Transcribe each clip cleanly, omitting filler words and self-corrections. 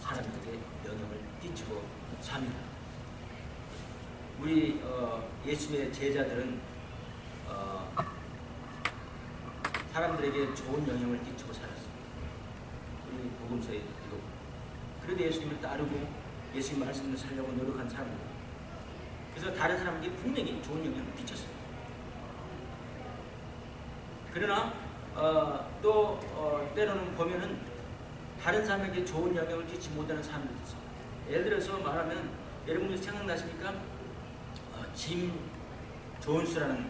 사람들에게 영향을 끼치고 삽니다. 우리 예수의 제자들은 사람들에게 좋은 영향을 끼치고 살았습니다. 우리 복음서에 이거. 그래도 예수님을 따르고 예수님 말씀을 살려고 노력한 사람들. 그래서 다른 사람에게 분명히 좋은 영향을 끼쳤어요. 그러나 또 때로는 보면은 다른 사람에게 좋은 영향을 끼치지 못하는 사람들이 있어요. 예를 들어서 말하면 여러분들 생각나십니까? 짐 존스라는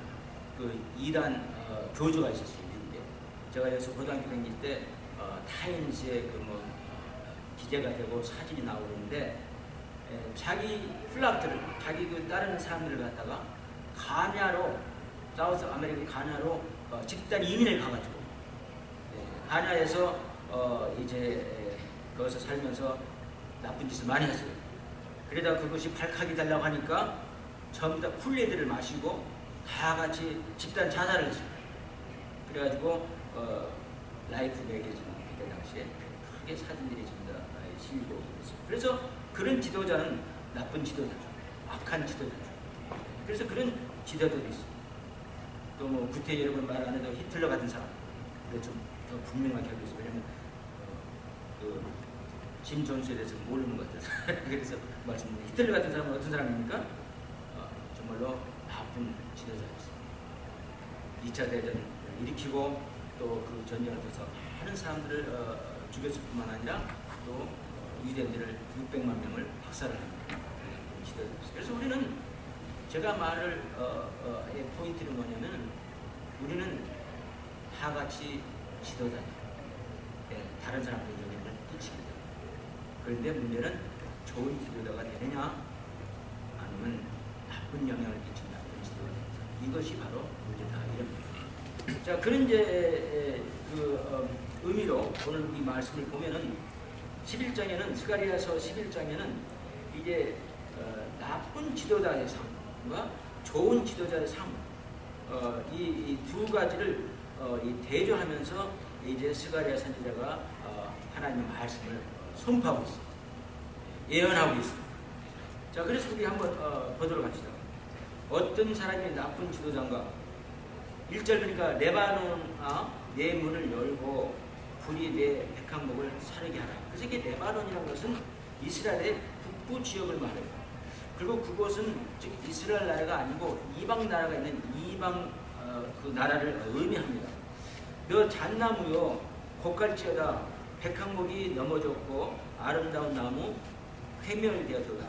그 이단 교주가 있었어요. 미국에. 제가 여기서 고등학교 다닐 때 타임즈에 그 기재가 되고 사진이 나오는데 자기 플락들을 자기 그 따르는 사람들을 갖다가 가냐로 사우스 아메리카 가냐로 집단 이민을 가가지고 가냐에서 이제 거기서 살면서 나쁜 짓을 많이 했어요. 그러다 그것이 발칵이 달라고 하니까 전부 다 쿨레드를 마시고 다 같이 집단 자살을 했어요. 그래가지고 라이프 매거진 그때 당시에 크게 사진들이 전부 다 실리고 그랬어요. 그래서 그런 지도자는 나쁜 지도자죠. 악한 지도자죠. 그래서 그런 지도자들이 있어요. 또 구태 여러분 말 안 해도 히틀러 같은 사람. 그래 좀 더 분명하게 하고 있어요. 왜냐면 짐 존스에 대해서 모르는 것 같아서. 그래서 말씀드립니다. 히틀러 같은 사람은 어떤 사람입니까? 정말로 나쁜 지도자였어요. 2차 대전을 일으키고 또 그 전쟁을 통해서 많은 사람들을 죽였을 뿐만 아니라 또 유대인들을 600만 명을 박살을 합니다. 지도자였어요. 그래서 우리는 제가 말을 포인트는 뭐냐면 우리는 다 같이 지도자예요. 다른 사람들의 영향을 끼칩니다. 그런데 문제는 좋은 지도자가 되느냐 아니면 나쁜 영향을 끼친다. 이것이 바로 문제다. 이런. 자, 그런 이제 의미로 오늘 이 말씀을 보면은 11장에는 스가랴서 11장에는 이제 나쁜 지도자의 삶과 좋은 지도자의 삶 이 두 가지를 대조하면서 이제 스가랴 선지자가 하나님의 말씀을 선포하고 있습니다. 예언하고 있습니다. 자, 그래서 우리 한번 보도록 합시다. 어떤 사람이 나쁜 지도자인가? 1절 보니까 레바논아 내 문을 열고 불이 내 백향목을 사르게 하라. 그래서 이게 레바논이라는 것은 이스라엘의 북부 지역을 말해요. 그리고 그곳은 즉 이스라엘 나라가 아니고 이방 나라가 있는 이방 그 나라를 의미합니다. 너 잣나무요 곡갈지어다 백향목이 넘어졌고 아름다운 나무 회멸되었도다.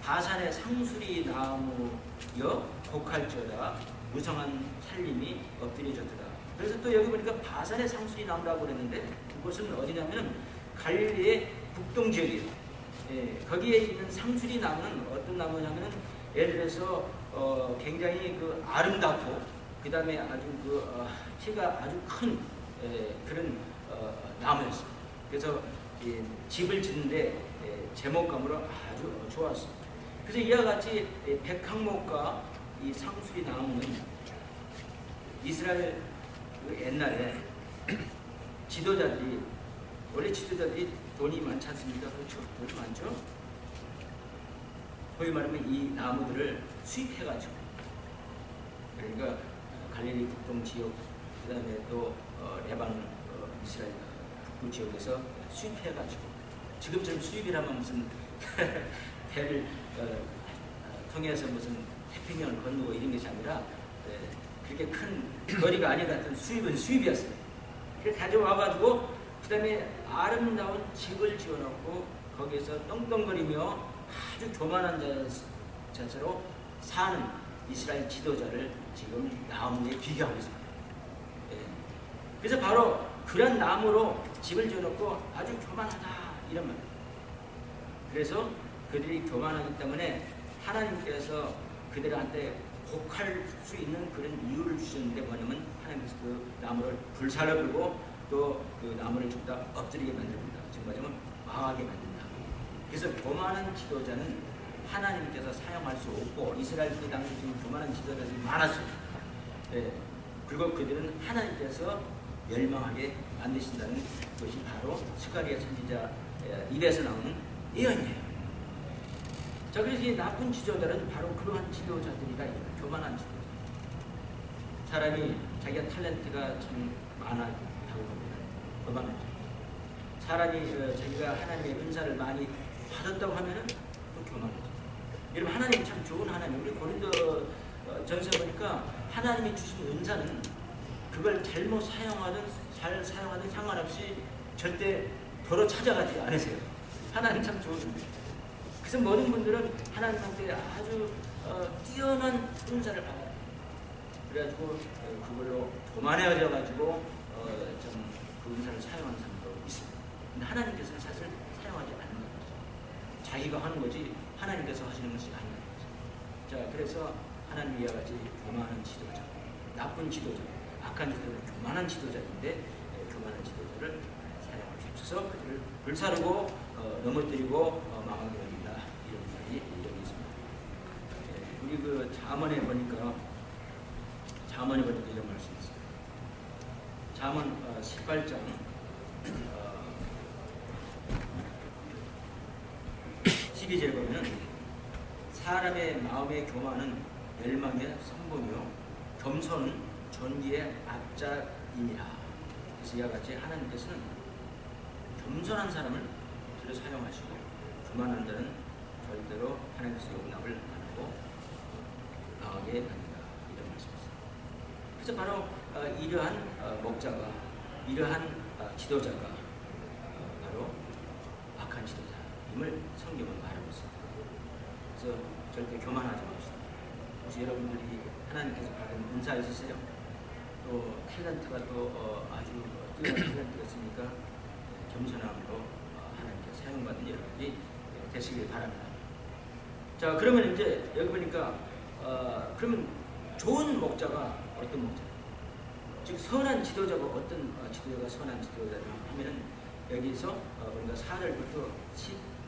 바산의 상수리 나무여 곡할지어다 무성한 살림이 엎드려졌도다. 그래서 또 여기 보니까 바산의 상수리 나무라고 그랬는데 그곳은 어디냐면 갈릴리의 북동 지역이에요. 거기에 있는 상수리 나무는 어떤 나무냐면 예를 들어서 굉장히 그 아름답고 그 다음에 아주 키가 아주 큰 그런 나무였어요. 그래서 집을 짓는데 제목감으로 아주 좋았어요. 그래서 이와 같이 백향목과 이 상수리 나무는 이스라엘 옛날에 지도자들이 원래 지도자들이 돈이 많지 않습니까? 그렇죠? 돈이 많죠? 소위 말하면 이 나무들을 수입해가지고 그러니까 갈릴리 북동 지역 그 다음에 또 레바논 이스라엘 북부 지역에서 수입해가지고 지금처럼 수입이라면 무슨 배를 통해서 무슨 태평양을 건너고 이런 것이 아니라 그렇게 큰 거리가 아닌 것 같은 수입은 수입이었어요. 그래서 가져와가지고 그 다음에 아름다운 집을 지어놓고 거기에서 떵떵거리며 아주 교만한 자세로 사는 이스라엘 지도자를 지금 나무에 비교하고 있습니다. 그래서 바로 그런 나무로 집을 지어놓고 아주 교만하다 이런 말. 그래서 그들이 교만하기 때문에 하나님께서 그들한테 곡할 수 있는 그런 이유를 주셨는데 뭐냐면 하나님께서 그 나무를 불살라 불고 또 그 나무를 죽다 엎드리게 만듭니다. 지금 말하자면 망하게 만든다. 그래서 교만한 지도자는 하나님께서 사용할 수 없고 이스라엘 그 당시 지금 교만한 지도자들이 많았어요. 그리고 그들은 하나님께서 멸망하게 만드신다는 것이 바로 스가랴 선지자 입에서 나오는 예언이에요. 자, 그래서 이 나쁜 지도자들은 바로 그러한 지도자들이라 이거예요. 교만한 지도자. 사람이 자기가 탤런트가 참 많다고 보면 교만한 지도자. 사람이 자기가 하나님의 은사를 많이 받았다고 하면은 또 교만하죠. 여러분, 하나님 참 좋은 하나님. 우리 고린도 전서 보니까 하나님이 주신 은사는 그걸 잘못 사용하든 잘 사용하든 상관없이 절대 도로 찾아가지 않으세요. 하나님 참 좋은 분이에요. 그래서 모든 분들은 하나님한테 아주 뛰어난 은사를 받아요. 그래가지고 그걸로 교만해져가지고 좀 그 은사를 사용하는 사람도 있습니다. 근데 하나님께서는 사실 사용하지 않는 거죠. 자기가 하는 거지 하나님께서 하시는 것이 아닌 거죠. 자, 그래서 하나님이 이와 같이 교만한 지도자, 나쁜 지도자, 악한 지도자, 교만한 지도자인데 교만한 지도자를 사용할 수 없어서 그들을 불사르고 넘어뜨리고 망하게 됩니다. 이런 말이 여기 있습니다. 우리 그 잠언에 보니까 이런 말씀이 있어요. 잠언 18장 12절에 보면은 사람의 마음의 교만은 멸망의 선봉이요 겸손은 존귀의 앞자임이라. 그래서 이와 같이 하나님께서는 겸손한 사람을 주로 사용하시고 교만한 자는 절대로 하나님께서 용납을 안 하고 나가게 합니다. 이런 말씀이었습니다. 그래서 바로 이러한 목자가, 이러한 지도자가 바로 악한 지도자임을 성경은 말하고 있습니다. 그래서 절대 교만하지 맙시다. 혹시 여러분들이 하나님께서 받은 은사 있으세요? 또 탤런트가 또 아주 뛰어난 탤런트가 있으니까 겸손함으로 하나님께 사용받은 여러분이 되시길 바랍니다. 자, 그러면 이제 여기 보니까 그러면 좋은 목자가 어떤 목자? 즉 선한 지도자가 어떤 지도자가 선한 지도자냐 하면은 여기서 우리가 4절부터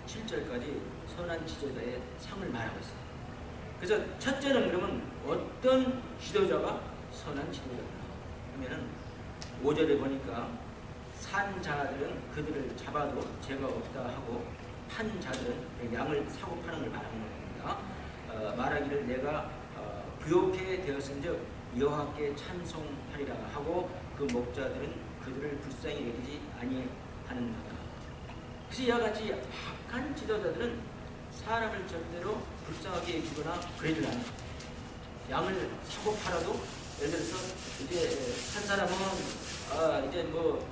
17절까지 선한 지도자의 상을 말하고 있어요. 그래서 첫째는 그러면 어떤 지도자가 선한 지도자냐 하면은 5절에 보니까 산 자들은 그들을 잡아도 죄가 없다 하고 판 자들은 양을 사고 파는 걸 말하는 겁니다. 말하기를 내가 부욕해 되었은즉 여호와께 찬송하리라 하고 그 목자들은 그들을 불쌍히 여기지 아니하는도다. 그래서 이와 같이 악한 지도자들은 사람을 절대로 불쌍하게 여기거나 그러질 않아요. 양을 사고 팔아도 예를 들어서 이제 한 사람은 이제 뭐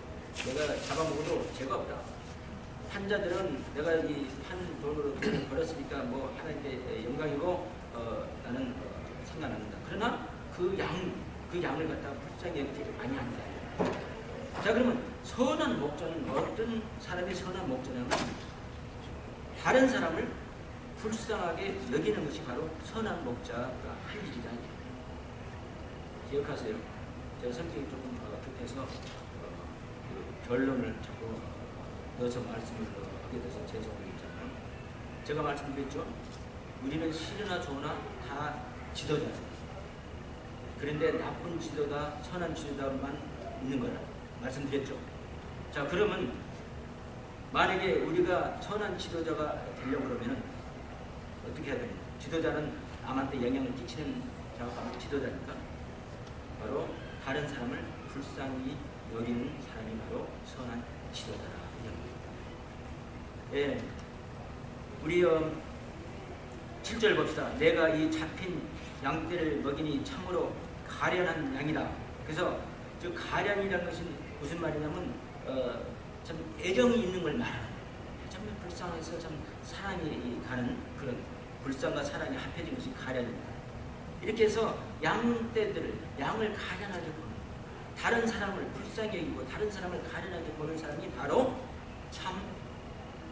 내가 잡아먹어도 죄가 없다. 판자들은 내가 이 판 돈으로 돈을 벌었으니까 뭐 하나님께 영광이고 나는 상관합니다. 그러나 그 양을 갖다가 불쌍히 여기지 아니한다. 자, 그러면 선한 목자는 어떤 사람이 선한 목자냐면 다른 사람을 불쌍하게 여기는 것이 바로 선한 목자가 할 일이다. 기억하세요. 제가 성격이 조금 급해서 결론을 자꾸 넣어서 말씀을 하게 돼서 죄송하겠지만 제가 말씀드렸죠. 우리는 싫으나 좋으나 다 지도자예요. 그런데 나쁜 지도자, 선한 지도자만 있는 거라 말씀드렸죠. 자, 그러면 만약에 우리가 선한 지도자가 되려고 그러면 어떻게 해야 됩니까? 지도자는 남한테 영향을 끼치는 자가 바로 지도자니까 바로 다른 사람을 불쌍히 여기는 사람이 바로 선한 지도자라. 예, 우리 7절 봅시다. 내가 이 잡힌 양떼를 먹이니 참으로 가련한 양이다. 그래서 저 가련이라는 것은 무슨 말이냐면 참 애정이 있는 걸 말하는 거예요. 참 불쌍해서 참 사랑이 가는 그런 불쌍과 사랑이 합해진 것이 가련입니다. 이렇게 해서 양떼들을 양을 가련하게 보는 다른 사람을 불쌍히 여기고 다른 사람을 가련하게 보는 사람이 바로 참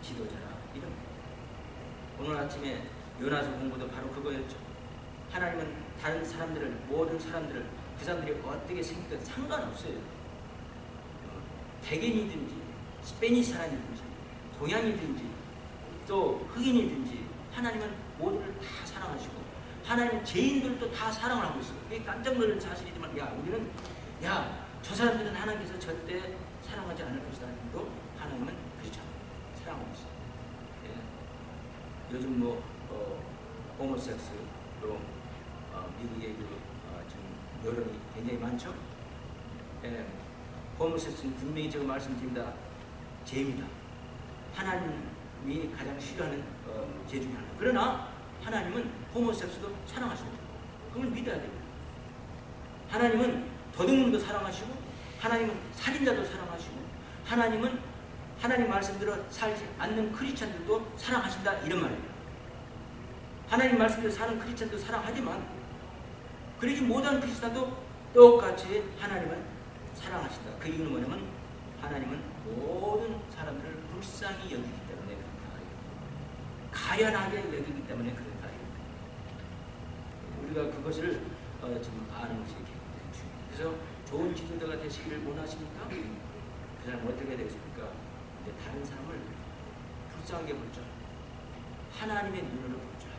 지도자라 이런 거예요. 오늘 아침에 요나서 공부도 바로 그거였죠. 하나님은 다른 사람들을 모든 사람들을 그 사람들이 어떻게 생겼든 상관없어요. 백인이든지 스페니시 사람이든지 동양이든지 또 흑인이든지 하나님은 모두를 다 사랑하시고 하나님은 죄인들도 다 사랑을 하고 있어요. 그게 깜짝 놀란 사실이지만 우리는 저 사람들은 하나님께서 절대 사랑하지 않을 것이다. 또 하나님은 그렇죠. 사랑하고 요즘 뭐 호모섹스 또 미국의 지금 여론이 굉장히 많죠. 예, 호모섹스는 분명히 제가 말씀드립니다. 죄입니다. 하나님이 가장 싫어하는 죄 중에 하나. 그러나 하나님은 호모섹스도 사랑하십니다. 그걸 믿어야 됩니다. 하나님은 도둑놈도 사랑하시고, 하나님은 살인자도 사랑하시고, 하나님은 하나님 말씀대로 살지 않는 크리스찬들도 사랑하신다, 이런 말이에요. 하나님 말씀대로 사는 크리스찬도 사랑하지만 그러지 못한 크리스찬도 똑같이 하나님은 사랑하신다. 그 이유는 뭐냐면 하나님은 모든 사람들을 불쌍히 여기기 때문에 그렇다. 가연하게 여기기 때문에 그렇다. 우리가 그것을 좀 아는 것이 굉장히 중요해요. 그래서 좋은 지도자가 되시기를 원하십니까? 그 사람 어떻게 되겠습니까? 이제 다른 사람을 불쌍하게 볼 줄, 하나님의 눈으로 볼 줄,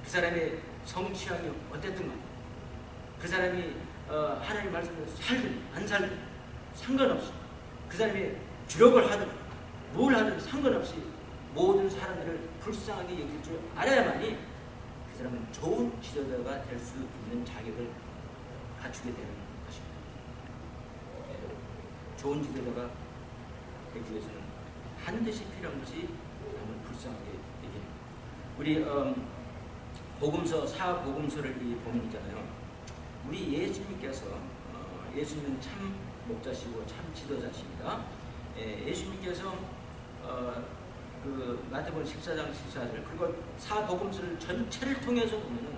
그 사람의 성취함이 어땠든 간에 그 사람이 하나님 말씀대로 살든 안 살든 상관없이, 그 사람이 주력을 하든 뭘 하든 상관없이 모든 사람들을 불쌍하게 여길 줄 알아야만이 그 사람은 좋은 지도자가 될 수 있는 자격을 갖추게 되는 것입니다. 좋은 지도자가 되기 위해서는 반드시 필요한 것이 남을 불쌍하게 여기는. 우리 복음서, 사복음서를 보면 있잖아요. 우리 예수님께서 예수님은 참 목자시고 참 지도자십니다. 예수님께서 그 마태복음 14장 14절 그리고 사복음서를 전체를 통해서 보면은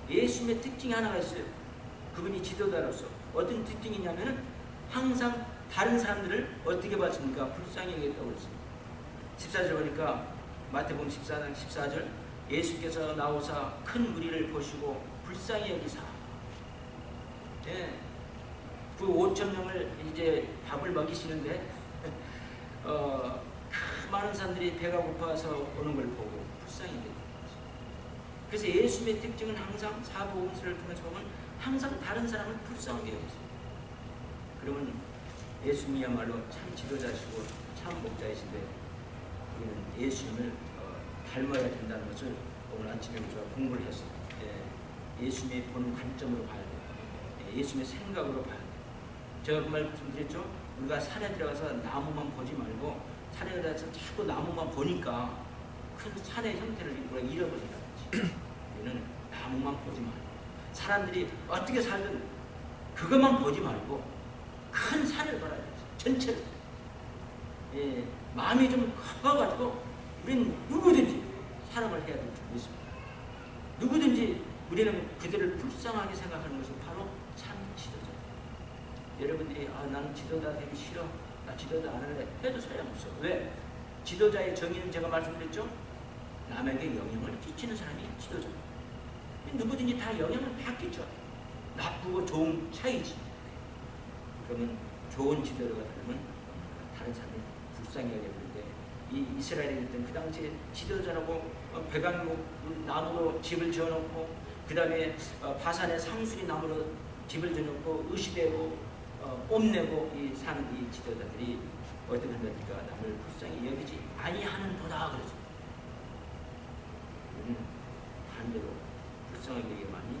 예수님의 특징이 하나가 있어요. 그분이 지도자로서 어떤 특징이냐면은 항상 다른 사람들을 어떻게 봤습니까? 불쌍히 여겼다고 그랬습니다. 14절 보니까 마태복음 14장 14절 예수께서 나오사 큰 무리를 보시고 불쌍히 여기사, 예, 그 5,000명을 이제 밥을 먹이시는데 많은 사람들이 배가 고파서 오는 걸 보고 불쌍히 여겼다. 그래서 예수님의 특징은 항상 사복음서를 통해서 보면 항상 다른 사람을 불쌍하게 여기세요. 그러면 예수님이야말로 참 지도자시고 참 목자이신데 우리는 예수님을 닮아야 된다는 것을 오늘 아침에 우리가 공부를 했어요. 예수님의 보는 관점으로 봐야 돼요. 예수님의 생각으로 봐야 돼요. 제가 그 말씀드렸죠. 우리가 산에 들어가서 나무만 보지 말고 산에 들어가서 자꾸 나무만 보니까 큰 산의 형태를 우리가 잃어버린다는 거지. 우리는 나무만 보지 말고 사람들이 어떻게 살든 그것만 보지 말고 큰 산을 봐야 되지. 전체를. 예, 마음이 좀 커가지고 우리는 누구든지 사랑을 해야 될 줄 믿습니다. 누구든지 우리는 그들을 불쌍하게 생각하는 것이 바로 참 지도자. 여러분들이 나는 지도자 되기 싫어, 나 지도자 안 할래 해도 소용없어. 왜? 지도자의 정의는 제가 말씀드렸죠. 남에게 영향을 끼치는 사람이 지도자. 누구든지 다 영향을 받겠죠. 나쁘고 좋은 차이지. 그러면 좋은 지도자가 되면 다른 사람을 불쌍히 여기는데 이 이스라엘에 있던 그 당시에 지도자라고 배강목 나무로 집을 지어놓고 그 다음에 바산의 상수리 나무로 집을 지어놓고 의시되고 뽐내고 사는 이 지도자들이 어떻게 한다니까 남을 불쌍히 여기지 아니하는 도다 그러죠. 우리는 반대로 불쌍하게 여기만이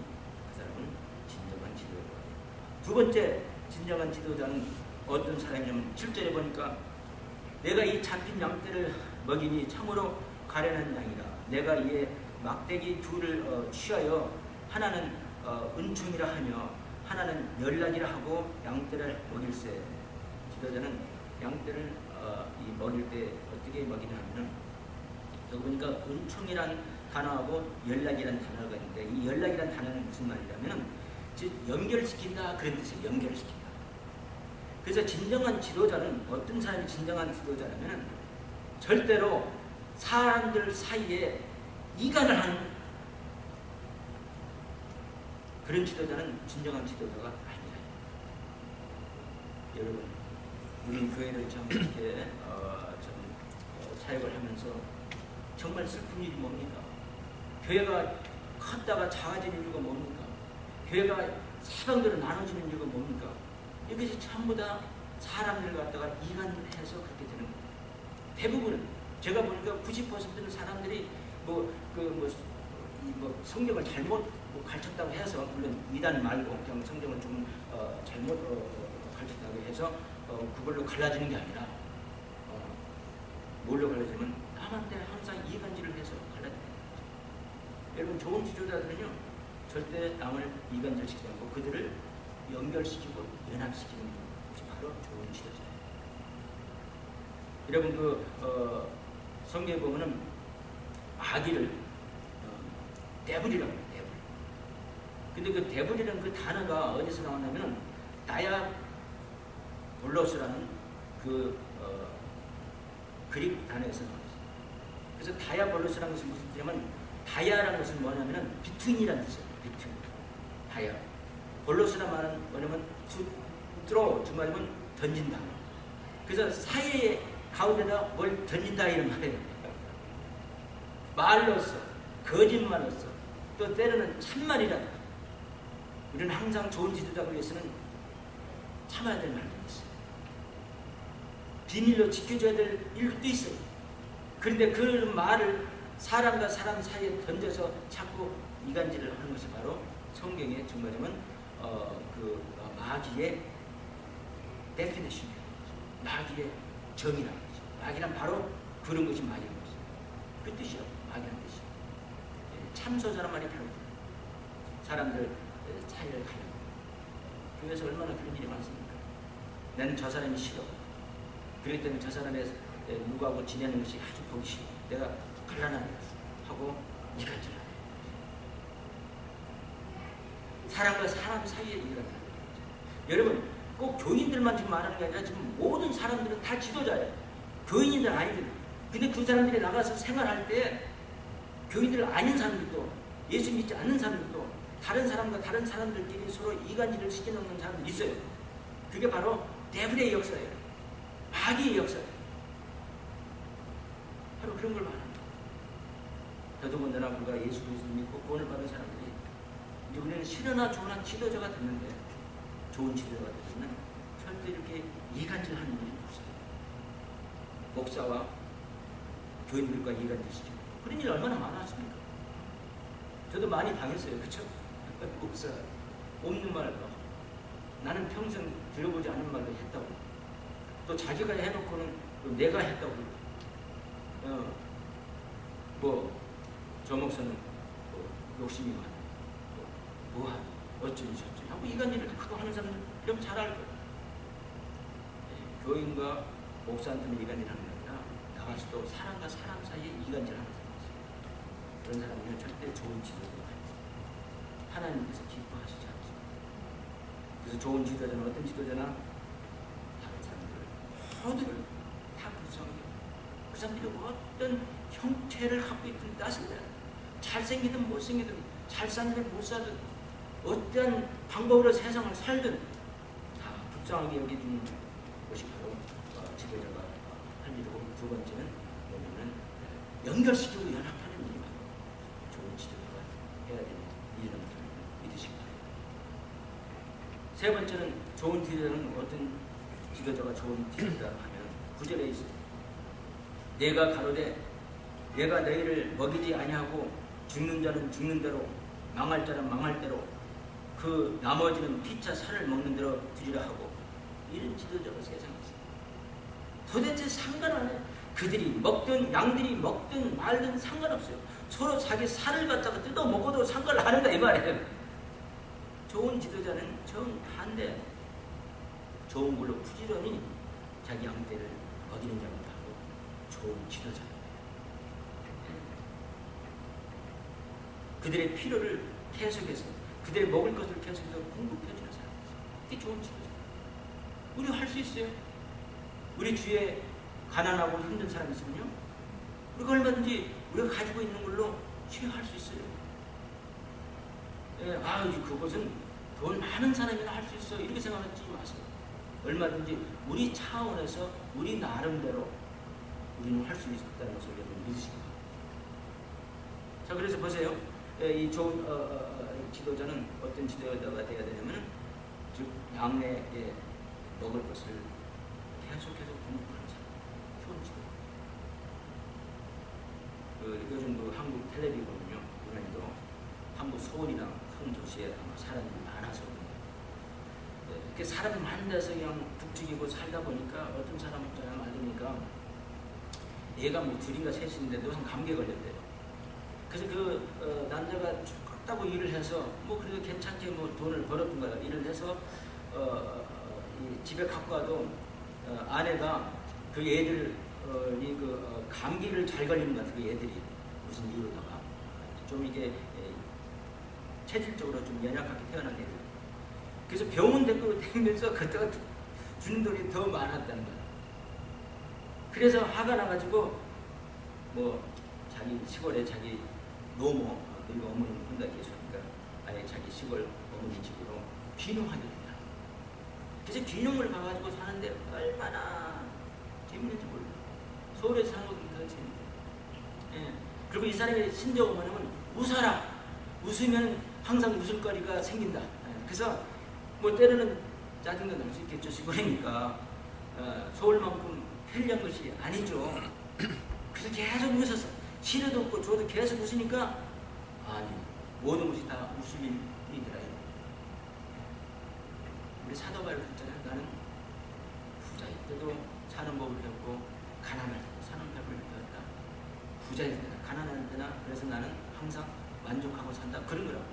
그 사람은 진정한 지도자가 됩니다. 두 번째 진정한 지도자는 어떤 사람이냐면 7절에 보니까 내가 이 잡힌 양떼를 먹이니 참으로 가련한 양이라. 내가 이에 막대기 둘을 취하여 하나는 은총이라 하며 하나는 열락이라 하고 양떼를 먹일세. 지도자는 양떼를 먹일 때 어떻게 먹이냐 하면은 여기 보니까 은총이란 단어하고 연락이란 단어가 있는데 이 연락이란 단어는 무슨 말이냐면은 즉 연결시킨다 그런 뜻이에요. 연결시킨다. 그래서 진정한 지도자는 어떤 사람이 진정한 지도자라면은 절대로 사람들 사이에 이간을 하는 그런 지도자는 진정한 지도자가 아니야. 여러분, 우리 교회를 참 이렇게 사역을 하면서 정말 슬픈 일이 뭡니까? 교회가 컸다가 작아지는 이유가 뭡니까? 교회가 사방대로 나눠지는 이유가 뭡니까? 이것이 전부 다 사람들 갖다가 이간해서 그렇게 되는 거예요. 대부분은 제가 보니까 90%는 사람들이 성경을 잘못 가르쳤다고 해서, 물론 이단 말고 그냥 성경을 좀 잘못 가르쳤다고 해서 그걸로 갈라지는 게 아니라 뭘로 갈라지면 남한테 항상 이간질을 해서 갈라지는 거죠. 여러분, 좋은 지도자들은요 절대 남을 이간질시키지 않고 그들을 연결시키고 연합시키는 것이 바로 좋은 지도자예요. 여러분, 성경에 보면은 마귀를 데블이라고 해요. 데블. 근데 그 데블이라는 그 단어가 어디서 나왔냐면 다이아볼로스라는 그릭 단어에서 나왔어요. 그래서 다이아볼로스라는 것은 무슨 뜻이냐면, 다이아라는 것은 뭐냐면은 비트윈이라는 뜻이에요. 비트윈. 다이아. 볼로스란 말은 뭐냐면 주말이면 던진다. 그래서 사이에 가운데다 뭘 던진다 이런 말이에요. 말로써, 거짓말로써, 또 때로는 참말이라. 우리는 항상 좋은 지도자를 위해서는 참아야 될 말도 있어요. 비밀로 지켜줘야 될 일도 있어요. 그런데 그 말을 사람과 사람 사이에 던져서 자꾸 이간질을 하는 것이 바로 성경에 정말이면 마귀의 definition이에요. 마귀의 정의라는 거죠. 마귀란 바로 그런 것이 마귀라는 거죠. 그 뜻이요. 마귀라는 뜻이요. 참소자란 말이 바로 사람들 사이를 가려. 교회에서 얼마나 그런 일이 많습니까? 나는 저 사람이 싫어. 그렇기 때문에 저 사람의 누구하고 지내는 것이 아주 보기 싫어. 내가 곤란하다 하고 이간질하는. 사람과 사람 사이에 이간질하는. 여러분, 꼭 교인들만 지금 말하는 게 아니라 지금 모든 사람들은 다 지도자예요. 교인들 아니들. 근데 그 사람들이 나가서 생활할 때 교인들 아닌 사람들도, 예수 믿지 않는 사람들도 다른 사람과 다른 사람들끼리 서로 이간질을 시켜놓는 사람들이 있어요. 그게 바로 데블의 역사예요. 마귀의 역사예요. 바로 그런 걸 말합니다. 더더군다나 우리가 예수 그리스도를 믿고 구원을 받은 사람들이 이제 우리는 싫으나 좋으나 지도자가 됐는데, 좋은 지도자가 되면 절대 이렇게 이간질하는 일이 없어요. 목사와 교인들과 이간질시키고 그런 일 얼마나 많았습니까? 저도 많이 당했어요. 그렇죠? 목사 없는 말, 나는 평생 들어보지 않은 말을 했다고, 또 자기가 해놓고는 또 내가 했다고, 저 목사는 욕심이 많아, 어쩌니 저쩌니 하고 이간질을 하고 하는 사람들 여러분 잘 알고, 교인과 목사한테는 이간질하는 게 아니라 나가서도 사람과 사람 사이에 이간질하는 사람이 있어요. 그런 사람은 절대 좋은 지도자가 아니에요. 하나님께서 기뻐하시지 않습니다. 그래서 좋은 지도자는 어떤 지도자나 다른 사람들을 모두를 다 불쌍하게, 그 사람들이 어떤 형태를 갖고 있든 따습니다. 잘생기든 못생기든, 잘 사든 못 사든, 어떤 방법으로 세상을 살든 다 불쌍하게 여기는 것이 바로 지도자가 할 일이고, 두 번째는 뭐냐면 연결시키고 연합하는 일이 바로 좋은 지도자가 해야 되는 일이라는 것을 믿으시기 바랍니다. 세 번째는 좋은 지도자는 어떤 지도자가 좋은 지도자라 하면 9절에 있습니다. 내가 가로되 내가 너희를 먹이지 아니하고 죽는 자는 죽는 대로 망할 자는 망할 대로 그 나머지는 피차 살을 먹는 대로 두리라 하고, 이런 지도자가 세상에 있습니다. 도대체 상관 안 해요. 그들이 먹든 양들이 먹든 말든 상관없어요. 서로 자기 살을 갖다가 뜯어 먹어도 상관을 안 한다 이 말이에요. 좋은 지도자는 정반대, 좋은 걸로 부지런히 자기 양떼를 먹이는 자가 바로 좋은 지도자예요. 그들의 필요를 계속해서, 그들의 먹을 것을 계속해서 공급해주는 사람, 이게 좋은 지도자예요. 우리 할 수 있어요. 우리 주위에 가난하고 힘든 사람이 있으면요, 우리가 얼마든지 우리가 가지고 있는 걸로 취할 수 있어요. 그것은 돈 많은 사람이나 할 수 있어, 이렇게 생각하지 마세요. 얼마든지 우리 차원에서 우리 나름대로 우리는 할 수 있다는 것을 여러분 믿으시기 바랍니다. 자, 그래서 보세요. 이 좋은 지도자는 어떤 지도자가 되어야 되냐면, 즉 양내에 먹을 것을 계속해서 공급하는 사람, 좋은 지도. 텔레비거든요. 이번에도 한국 서울이나 큰 도시에 아마 사람들이 많아서 이렇게 사람이 많은 데서 그냥 북적이고 살다 보니까 어떤 사람 있잖아요. 말하니까 얘가 뭐 둘인가 셋인데 무슨 감기에 걸렸대요. 그래서 그 남자가 죽겠다고 일을 해서 뭐 그래도 괜찮게 뭐 돈을 벌었던가 일을 해서 이 집에 갖고 와도 아내가 그 애들 감기를 잘 걸리는 것 같아. 그 애들이 무슨 이유로다가 좀 이게 체질적으로 좀 연약하게 태어난 애들. 그래서 병원 데리고 다니면서 그때가 주는 돈이 더 많았다는 거야. 그래서 화가 나가지고 뭐 자기 시골에 자기 노모 그리고 어머니는 혼자 계시니까 아예 자기 시골 어머니 집으로 귀농하게 된다. 그래서 귀농을 가가지고 사는데 얼마나 재밌는지 몰라. 서울에서 사는 것보다 더 재밌대. 예. 그리고 이 사람의 신조어가 뭐냐면 웃어라. 웃으면 항상 웃을거리가 생긴다. 예. 그래서 뭐 때로는 짜증도 날 수 있겠죠. 시골이니까 서울만큼 편리한 것이 아니죠. 그래서 계속 웃어서 시려도 없고 저도 계속 웃으니까 아니 모든 것이 다 웃을 일이더라. 우리 사도바울 했잖아요. 나는 부자일 때도 사는 법을 배웠고 가난할 때도 사는 법을 배웠다. 부자일 때나 가난할 때나 그래서 나는 항상 만족하고 산다. 그런 거라고.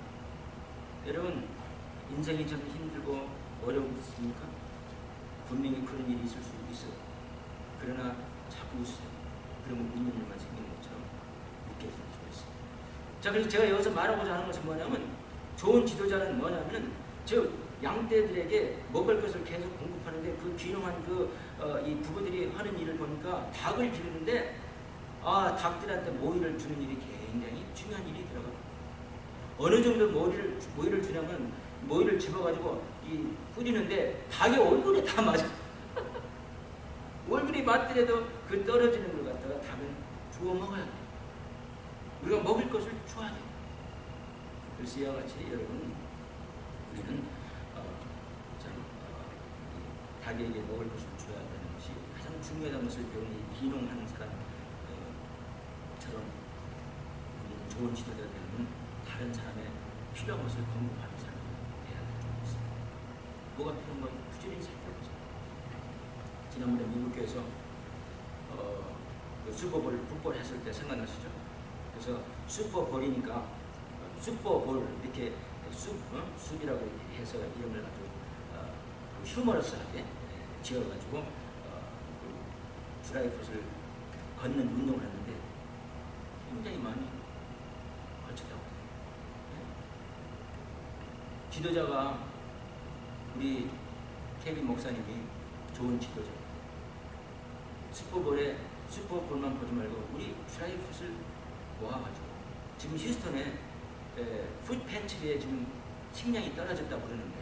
여러분 인생이 참 힘들고 어렵습니까? 분명히 그런 일이 있을 수 있어요. 그러나 자꾸 웃으세요. 그러면 웃는 일만 생기는 것처럼 느껴질 수가 있어요. 자, 그래서 제가 여기서 말하고자 하는 것은 뭐냐면 좋은 지도자는 뭐냐면 즉 양떼들에게 먹을 것을 계속 공급하는데 그 귀농한 이 부부들이 하는 일을 보니까 닭을 기르는데 닭들한테 모이를 주는 일이 굉장히 중요한 일이 들어가요. 어느 정도 모이를 주냐면 모이를 집어가지고 뿌리는데 닭의 얼굴에 다 맞아. 얼굴이 맞더라도 그 떨어지는 걸 갖다가 닭은 주워 먹어야 돼. 우리가 먹을 것을 줘야 돼. 그래서 이와 같이 여러분 우리는 닭에게 먹을 것을 줘야 되는 것이 가장 중요하다는 것을 배우니 귀농하는 사람처럼 우리는 좋은 지도자가 되면 다른 사람의 필요한 것을 공급하는 사람이 돼야 되는 것입니다. 뭐가 필요한 건 부지런히 살펴보자. 지난번에 미국에서 그 슈퍼볼 풋볼 했을 때 생각나시죠? 그래서 슈퍼볼이니까 슈퍼볼 이렇게 숲이라고 해서 이름을 아주 휴머러스하게 지어가지고 드라이브를 걷는 운동을 하는데 굉장히 많이 거쳤다고. 지도자가 우리 케빈 목사님이 좋은 지도자. 슈퍼볼만 보지 말고 우리 드라이브를 모아가지고 지금 휴스턴에 푸드 팬트리에 지금 식량이 떨어졌다고 그러는데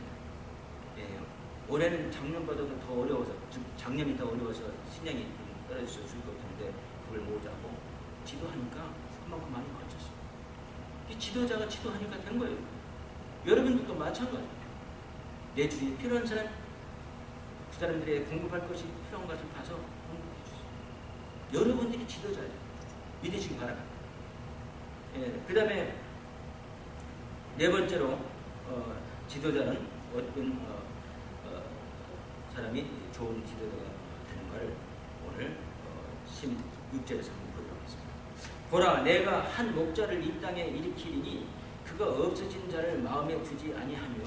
올해는 작년보다도 더 어려워서 작년이 더 어려워서 식량이 떨어질 수 있었는데 그걸 모으자고 지도하니까 그만큼 많이 거쳤어요. 이 지도자가 지도하니까 된 거예요. 여러분들도 마찬가지. 내 주위에 필요한 사람 그 사람들의 공급할 것이 필요한 것을 봐서 공급해 주세요. 여러분들이 지도자예요. 믿으시기 바랍니다. 그 다음에 네 번째로 지도자는 어떤 사람이 좋은 지도자가 되는 걸 오늘 16절에서 한번 보도록 하겠습니다. 보라, 내가 한 목자를 이 땅에 일으키리니 그가 없어진 자를 마음에 두지 아니하며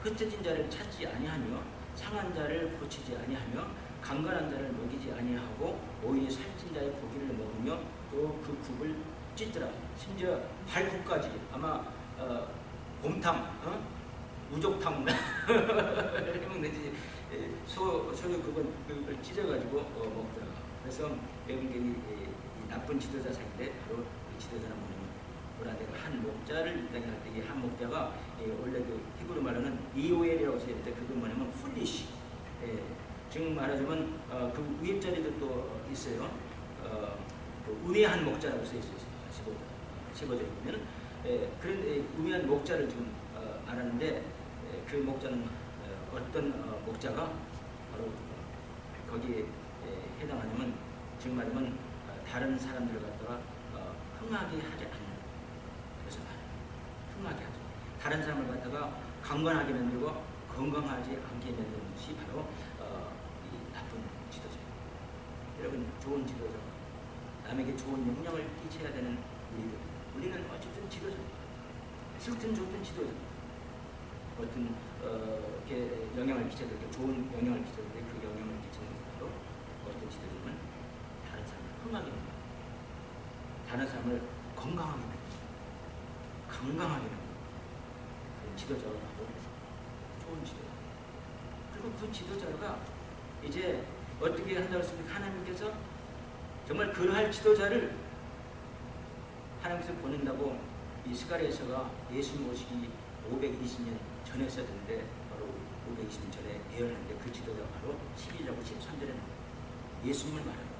흩어진 자를 찾지 아니하며 상한 자를 고치지 아니하며 강건한 자를 먹이지 아니하고 오히려 살찐 자의 고기를 먹으며 또 그 굽을 찢더라. 심지어 발굽까지 아마 곰탕, 우족탕 이렇게 먹는지 소유 그걸 찢어가지고 먹더라. 그래서 여러분들이 나쁜 지도자 사이인데 바로 이 지도자는 뭐냐면 내가 한 목자를 이 땅에 할 때 이 한 목자가 원래 그 히브리 말로는 이오엘이라고 써있는데 그건 뭐냐면 풀리시. 지금 말하자면 그 위에 자리도 또 있어요. 그 우매한 목자라고 써있어요. 15절에 보면 그런 우매한 목자를 지금 알았는데 그 목자는 어떤 목자가 바로 거기에 해당하냐면 지금 말하면 다른 사람들을 갖다가 흥하게 하지 않는 그래서 흥하게 하죠. 다른 사람을 갖다가 강건하게 만들고 건강하지 않게 만드는 것이 바로 이 나쁜 지도자예요. 여러분, 좋은 지도자, 남에게 좋은 영향을 끼쳐야 되는 우리는 어쨌든 지도자입니다. 싫든 좋든 지도자. 어떤 이렇게 영향을 끼쳐도 이렇게 좋은 영향을 끼쳐도 그 영향을 끼치는 바로 어떤 지도자는 다른 사람을 흥하게 만듭니다. 다른 사람을 건강하게 만듭니다. 건강하게 만듭니다. 그 지도자가 바로 좋은 지도자. 그리고 그 지도자가 이제 어떻게 한다고 했습니까? 하나님께서 정말 그러할 지도자를 하나님께서 보낸다고 이 스가랴서가 예수님 오시기 520년 전에 썼는데, 바로 520년 전에 예언했는데 그 지도자가 바로 12절하고 13절에 나옵니다. 예수님을 말합니다.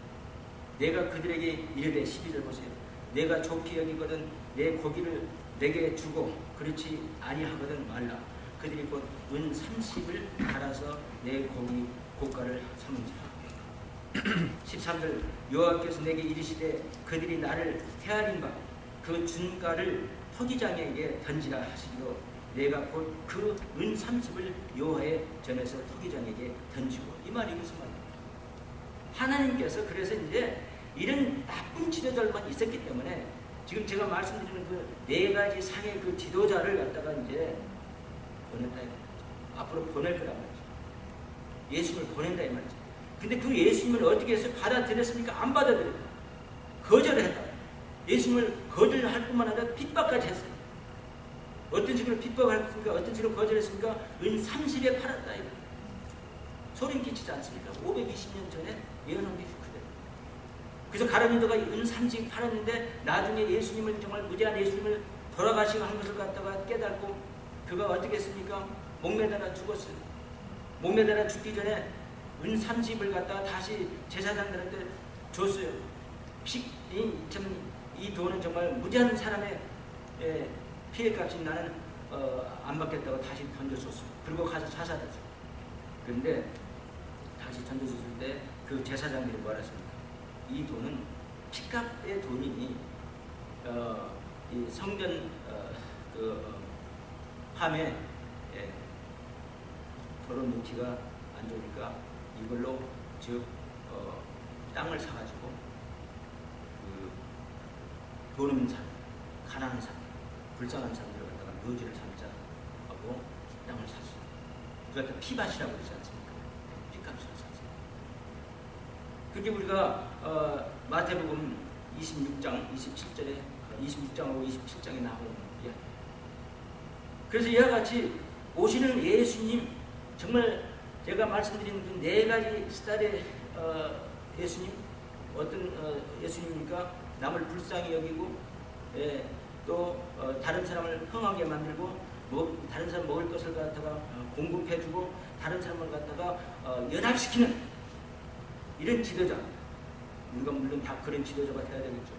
내가 그들에게 이르되, 12절 보세요. 내가 좋게 여기거든 내 고기를 내게 주고 그렇지 아니하거든 말라. 그들이 곧 은 30을 갈아서 내 고기 고가를 삼은지라. 13절 여호와께서 내게 이르시되 그들이 나를 헤아린 바 그 준가를 토기장에게 던지라 하시기로 내가 곧 그 은 30을 여호와의 전에서 토기장에게 던지고. 이 말이 무슨 말입니까? 하나님께서 그래서 이제 이런 나쁜 지도자들만 있었기 때문에 지금 제가 말씀드리는 그 네 가지 상의 그 지도자를 갖다가 이제 보낸다 이 말이죠. 앞으로 보낼 거란 말이죠. 예수님을 보낸다 이 말이죠. 근데 그 예수님을 어떻게 해서 받아들였습니까? 안 받아들였다. 거절을 했다. 예수님을 거절할 뿐만 아니라 핍박까지 했어요. 어떤 식으로 핍박을 했습니까? 어떤 식으로 거절했습니까? 은 30에 팔았다 이거. 소름 끼치지 않습니까? 520년 전에 예언한 게 그대로. 그래서 가룟유다가 은 30 팔았는데 나중에 예수님을, 정말 무지한 예수님을 돌아가시고 한 것을 갖다가 깨닫고 그가 어떻게 했습니까? 목매달아 죽었어요. 목매달아 죽기 전에 은 30을 갖다가 다시 제사장들한테 줬어요. 이 돈은 정말 무지한 사람의 피해값이 나는 안 받겠다고 다시 던져줬어요. 그리고 가서 자살했어요. 그런데 다시 던져줬을 때 그 제사장들이 뭐라 했습니까? 이 돈은 피값의 돈이니 이 성전 함에 도로 놓기가 안 좋으니까 이걸로 즉 땅을 사가지고 돈 없는 사람, 가난한 사람, 불쌍한 사람들을 갖다가 묘지를 삼자 하고 땅을 샀어요. 그러니까 피밭이라고 그러지 않습니까? 피값으로 샀어요. 그게 우리가 마태복음 26장 27절에 26장하고 27장에 나오는 이야기. 그래서 이와 같이 오시는 예수님, 정말 제가 말씀드린 그 네 가지 스타일의 예수님, 어떤 예수님입니까? 남을 불쌍히 여기고, 또 다른 사람을 흥하게 만들고, 다른 사람 먹을 것을 갖다가 공급해주고, 다른 사람을 갖다가 연합시키는 이런 지도자. 우리가 물론 다 그런 지도자가 돼야 되겠죠.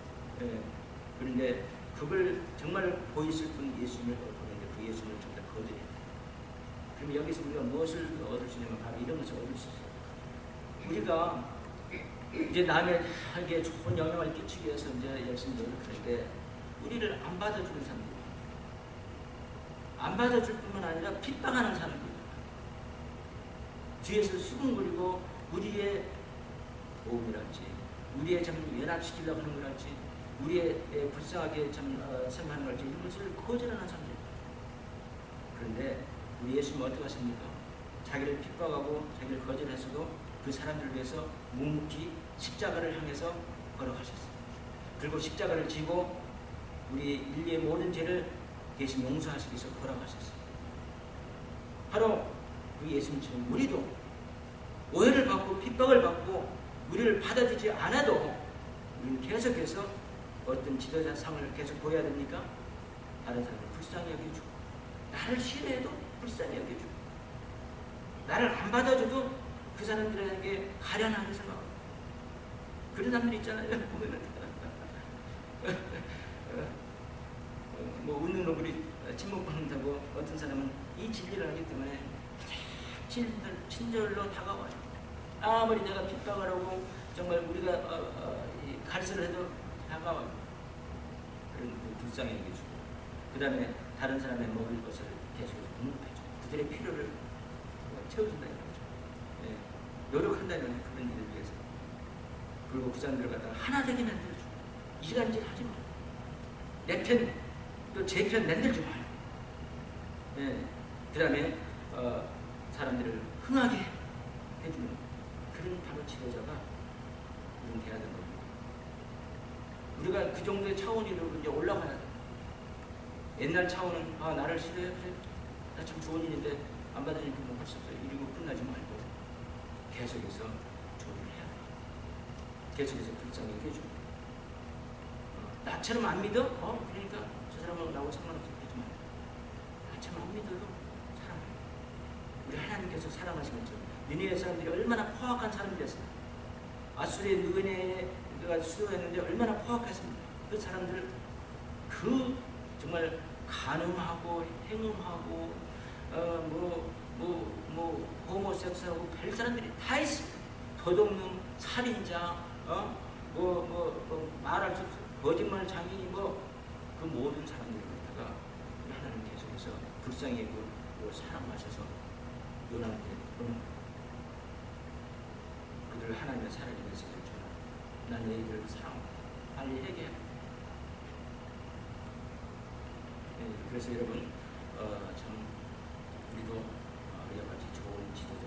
그런데 그걸 정말 보이실 분 예수님을 보는데 그 예수님을 정말 거절했다. 그럼 여기서 우리가 무엇을 얻을 수 있냐면 바로 이런 것을 얻을 수 있어요. 우리가 이제 남에게 좋은 영향을 끼치기 위해서 이제 열심히 노력하는데 우리를 안 받아주는 사람들, 안 받아줄 뿐만 아니라 핍박하는 사람들, 뒤에서 수군거리고 우리의 도움이랄지, 우리의 참 연합시키려고 하는 거랄지, 우리의 불쌍하게 참 생각하는 걸지, 이런 것을 거절하는 사람들. 그런데 우리 예수님은 어떻게 하십니까? 자기를 핍박하고 자기를 거절했어도 그 사람들을 위해서 묵묵히 십자가를 향해서 걸어가셨어요. 그리고 십자가를 지고 우리 인류의 모든 죄를 대신 용서하시기 위해서 걸어가셨어요. 바로 그 예수님처럼 우리도 오해를 받고 핍박을 받고 우리를 받아주지 않아도 우리는 계속해서 어떤 지도자 상을 계속 보여야 됩니까? 다른 사람을 불쌍히 여겨주고, 나를 싫어해도 불쌍히 여겨주고, 나를 안 받아줘도 그 사람들에게 가련하게 생각하고, 그런 사람들 있잖아요. 보면은 뭐 웃는 얼굴이 침묵받는다고 어떤 사람은 이 진리를 하기 때문에 친절로 다가와요. 아무리 내가 핍박을 하고 정말 우리가 갈수를 해도 다가와요. 그런 불쌍히 여겨주고 그 다음에 다른 사람의 먹을 것을 계속해서 공급해줘. 그들의 필요를 채워준다는 거죠. 예, 노력한다는 그런 일을 위해서. 그리고 그 사람들을 갖다가 하나 되게 만들어줘. 이간질 하지 마. 내 편, 또 제 편 만들지 마요. 예, 그 다음에 사람들을 흥하게 해주는 그런 바로 지도자가 우리는 돼야 되는 겁니다. 우리가 그 정도의 차원으로 이제 올라가야 돼. 옛날 차원은 나를 싫어해? 그래. 나 참 좋은 일인데 안 받으니까 뭐 할 수 없어. 이러고 끝나지 말고 계속해서 조율을 해야 돼. 계속해서 불쌍히 해줘. 나처럼 안 믿어? 그러니까 저 사람하고 나하고 상관없어. 그러지 마. 나처럼 안 믿어도 사랑해. 우리 하나님께서 사랑하시면서 니네의 사람들이 얼마나 포악한 사람들이었어요. 아수르의 느헤네가 수도했는데 얼마나 포악했습니다. 그 사람들 그 정말 간음하고 행음하고 호모섹스하고 별 사람들이 다 있습니다. 도둑놈, 살인자, 말할 수 없어. 거짓말 장인이 그 모든 사람들을 갖다가 하나님 계속해서 불쌍히 여기고 사랑하셔서 요나한테 그들 하나님의 사랑의 메시지를 줘라. 난 너희들을 사랑한다. 빨리 얘기해. 네, 그래서 여러분 참 우리도 여러 가지 좋은 지도자